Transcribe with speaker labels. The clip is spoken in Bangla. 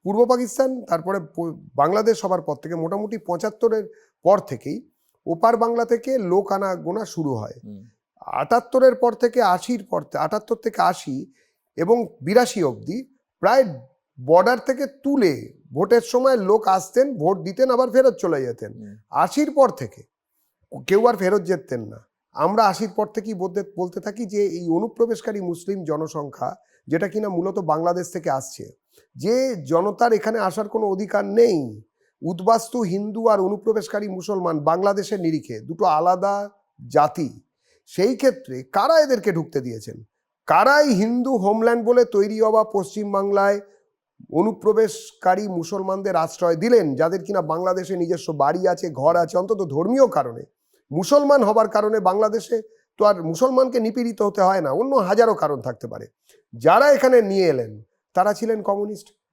Speaker 1: পূর্ব পাকিস্তান, তারপরে বাংলাদেশ হবার পর থেকে মোটামুটি ৭৫-এর পর থেকেই ওপার বাংলা থেকে লোক আনা গোনা শুরু হয়। ৭৮-এর পর থেকে ৮০-র পর ৭৮ থেকে ৮০ এবং ৮২ অবধি প্রায় বর্ডার থেকে তুলে ভোটের সময় লোক আসতেন, ভোট দিতেন, আবার ফেরত চলে যেতেন। ৮০-র পর থেকে কেউ আর ফেরত যেতেন না। আমরা ৮০-র পর থেকেই বলতে থাকি যে এই অনুপ্রবেশকারী মুসলিম জনসংখ্যা, যেটা কিনা মূলত বাংলাদেশ থেকে আসছে, যে জনতার এখানে আসার কোনো অধিকার নেই। উদ্বাস্তু হিন্দু আর অনুপ্রবেশকারী মুসলমান বাংলাদেশের নিরিখে দুটো আলাদা জাতি। সেই ক্ষেত্রে কারা এদেরকে ঢুকতে দিয়েছেন? কারাই হিন্দু হোমল্যান্ড বলে তৈরি হওয়া পশ্চিমবাংলায় অনুপ্রবেশকারী মুসলমানদের আশ্রয় দিলেন, যাদের কিনা বাংলাদেশে নিজস্ব বাড়ি আছে, ঘর আছে, অন্তত ধর্মীয় কারণে। মুসলমান হবার কারণে বাংলাদেশে তো আর মুসলমানকে নিপীড়িত হতে হয় না, অন্য হাজারো কারণ থাকতে পারে। যারা এখানে নিয়ে এলেন তারা ছিলেন কমিউনিস্ট,